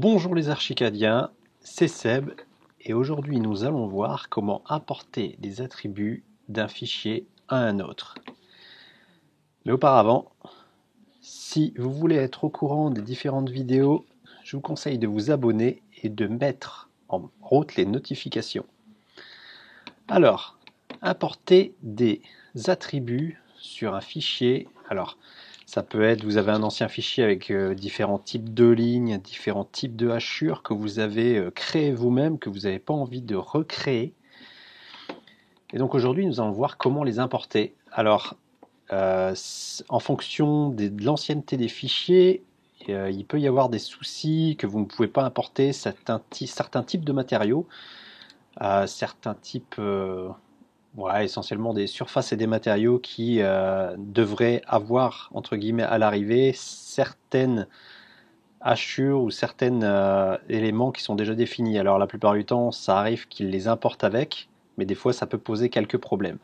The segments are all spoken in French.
Bonjour les archicadiens, c'est Seb et aujourd'hui nous allons voir comment importer des attributs d'un fichier à un autre. Mais auparavant, si vous voulez être au courant des différentes vidéos, je vous conseille de vous abonner et de mettre en route les notifications. Alors, importer des attributs sur un fichier. Alors, ça peut être, vous avez un ancien fichier avec différents types de lignes, différents types de hachures que vous avez créé vous-même, que vous n'avez pas envie de recréer. Et donc aujourd'hui, nous allons voir comment les importer. Alors, en fonction de l'ancienneté des fichiers, il peut y avoir des soucis que vous ne pouvez pas importer certains types de matériaux, certains types... Ouais, essentiellement des surfaces et des matériaux qui devraient avoir, entre guillemets, à l'arrivée, certaines hachures ou certains éléments qui sont déjà définis. Alors la plupart du temps, ça arrive qu'ils les importent avec, mais des fois, ça peut poser quelques problèmes.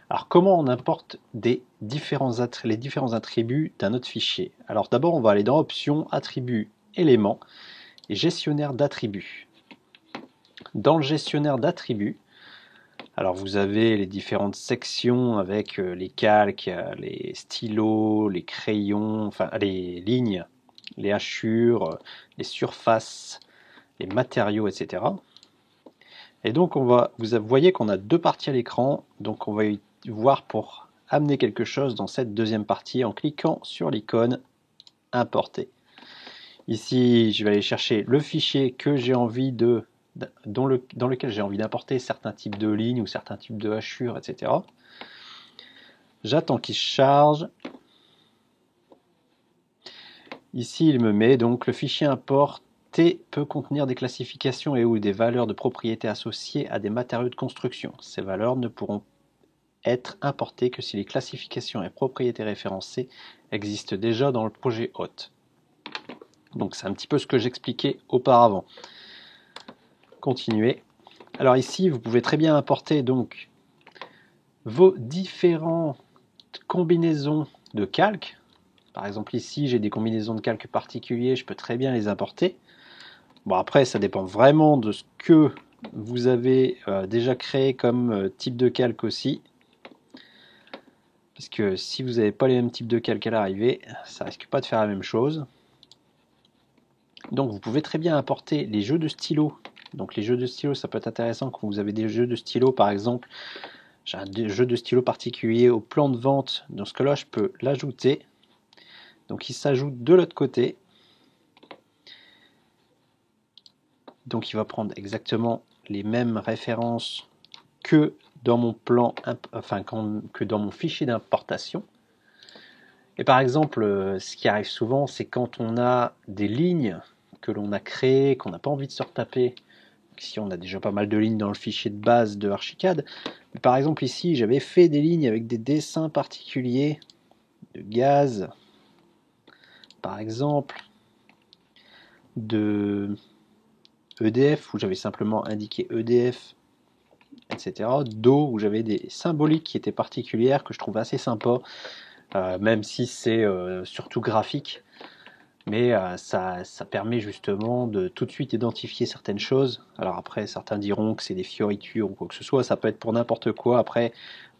Alors comment on importe les différents attributs d'un autre fichier? Alors d'abord, on va aller dans Options, Attributs, Éléments et Gestionnaire d'attributs. Dans le gestionnaire d'attributs, alors vous avez les différentes sections avec les calques, les stylos, les crayons, enfin les lignes, les hachures, les surfaces, les matériaux, etc. Et donc vous voyez qu'on a deux parties à l'écran, donc on va y voir pour amener quelque chose dans cette deuxième partie en cliquant sur l'icône importer. Ici je vais aller chercher le fichier que j'ai envie dans lequel j'ai envie d'importer certains types de lignes ou certains types de hachures, etc. J'attends qu'il charge. Ici, il me met donc le fichier importé peut contenir des classifications et ou des valeurs de propriété associées à des matériaux de construction. Ces valeurs ne pourront être importées que si les classifications et propriétés référencées existent déjà dans le projet hôte. Donc c'est un petit peu ce que j'expliquais auparavant. Continuer. Alors ici, vous pouvez très bien importer donc vos différentes combinaisons de calques. Par exemple ici, j'ai des combinaisons de calques particuliers, je peux très bien les importer. Bon après, ça dépend vraiment de ce que vous avez déjà créé comme type de calque aussi. Parce que si vous n'avez pas les mêmes types de calques à l'arrivée, ça risque pas de faire la même chose. Donc vous pouvez très bien importer les jeux de stylos. Donc les jeux de stylos, ça peut être intéressant quand vous avez des jeux de stylos, par exemple. J'ai un jeu de stylos particulier au plan de vente. Dans ce cas-là, je peux l'ajouter. Donc il s'ajoute de l'autre côté. Donc il va prendre exactement les mêmes références que dans mon plan, enfin que dans mon fichier d'importation. Et par exemple, ce qui arrive souvent, c'est quand on a des lignes que l'on a créées, qu'on n'a pas envie de se retaper. Ici, on a déjà pas mal de lignes dans le fichier de base de Archicad. Mais par exemple, ici, j'avais fait des lignes avec des dessins particuliers de gaz, par exemple, de EDF, où j'avais simplement indiqué EDF, etc. D'eau, où j'avais des symboliques qui étaient particulières, que je trouve assez sympa, même si c'est surtout graphique. Mais ça permet justement de tout de suite identifier certaines choses. Alors après, certains diront que c'est des fioritures ou quoi que ce soit, ça peut être pour n'importe quoi. Après,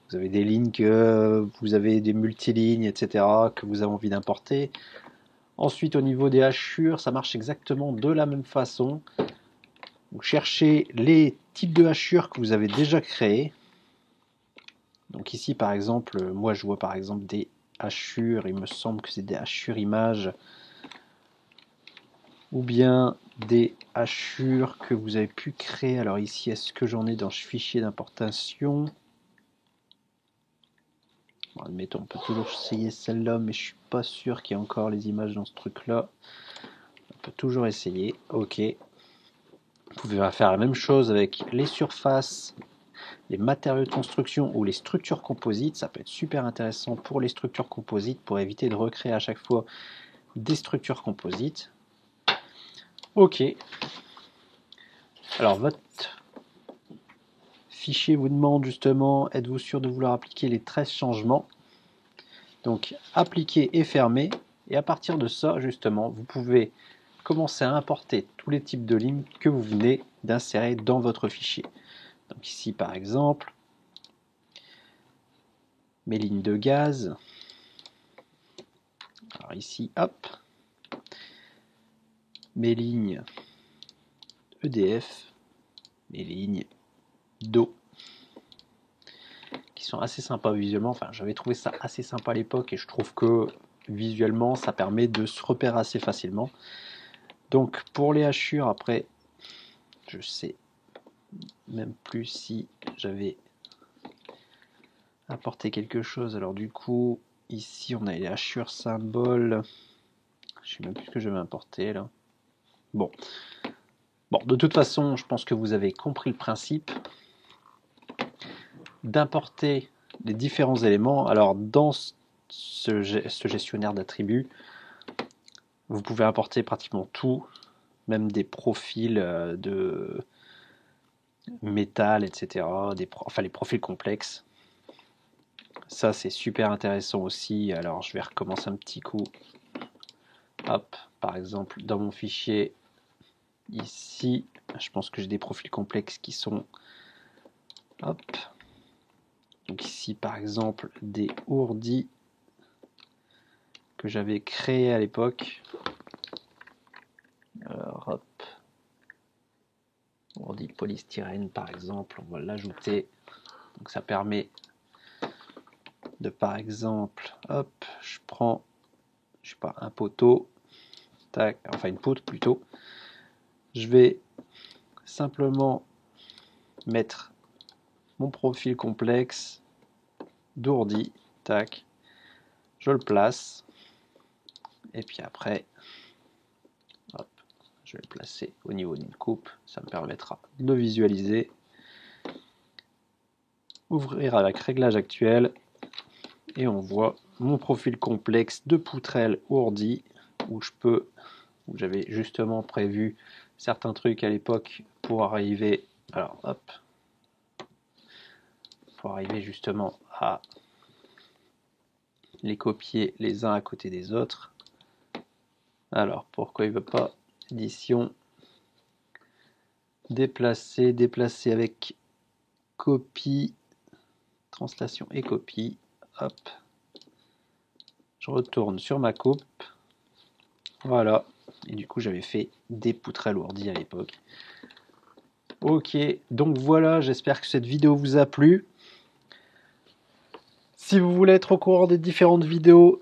vous avez des lignes que vous avez des multilignes, etc., que vous avez envie d'importer. Ensuite, au niveau des hachures, ça marche exactement de la même façon. Vous cherchez les types de hachures que vous avez déjà créés. Donc ici, par exemple, moi je vois par exemple des hachures, il me semble que c'est des hachures images, ou bien des hachures que vous avez pu créer. Alors ici, est-ce que j'en ai dans ce fichier d'importation? Bon, admettons, on peut toujours essayer celle-là, mais je suis pas sûr qu'il y ait encore les images dans ce truc-là. On peut toujours essayer. Ok. Vous pouvez faire la même chose avec les surfaces, les matériaux de construction ou les structures composites. Ça peut être super intéressant pour les structures composites, pour éviter de recréer à chaque fois des structures composites. Ok. Alors votre fichier vous demande justement, êtes-vous sûr de vouloir appliquer les 13 changements? Donc appliquer et fermer. Et à partir de ça, justement, vous pouvez commencer à importer tous les types de lignes que vous venez d'insérer dans votre fichier. Donc ici par exemple, mes lignes de gaz. Alors ici, hop, mes lignes EDF, mes lignes d'eau, qui sont assez sympas visuellement. Enfin, j'avais trouvé ça assez sympa à l'époque et je trouve que visuellement, ça permet de se repérer assez facilement. Donc pour les hachures, après, je sais même plus si j'avais apporté quelque chose. Alors du coup, ici on a les hachures symboles. Je sais même plus ce que je vais importer là. Bon, de toute façon, je pense que vous avez compris le principe d'importer les différents éléments. Alors dans ce gestionnaire d'attributs, vous pouvez importer pratiquement tout, même des profils de métal, etc. Enfin les profils complexes. Ça c'est super intéressant aussi. Alors je vais recommencer un petit coup. Hop, par exemple dans mon fichier ici, je pense que j'ai des profils complexes qui sont, hop, donc ici par exemple des ourdis que j'avais créés à l'époque. Alors hop, ourdi polystyrène par exemple, on va l'ajouter. Donc ça permet de, par exemple, hop, je prends, je sais pas, un poteau, tac, enfin une poutre plutôt. Je vais simplement mettre mon profil complexe d'ourdi, tac, je le place, et puis après, hop, je vais le placer au niveau d'une coupe, ça me permettra de le visualiser. Ouvrir avec réglage actuel, et on voit mon profil complexe de poutrelle ourdi, où j'avais justement prévu certains trucs à l'époque pour arriver, alors hop, pour arriver justement à les copier les uns à côté des autres. Alors pourquoi il ne veut pas édition, déplacer avec copie, translation et copie, hop, je retourne sur ma coupe, voilà, et du coup j'avais fait des poutrelles ourdies à l'époque. Ok, donc voilà, j'espère que cette vidéo vous a plu. Si vous voulez être au courant des différentes vidéos,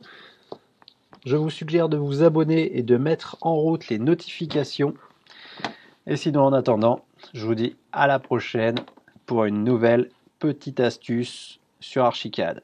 je vous suggère de vous abonner et de mettre en route les notifications. Et sinon, en attendant, je vous dis à la prochaine pour une nouvelle petite astuce sur Archicad.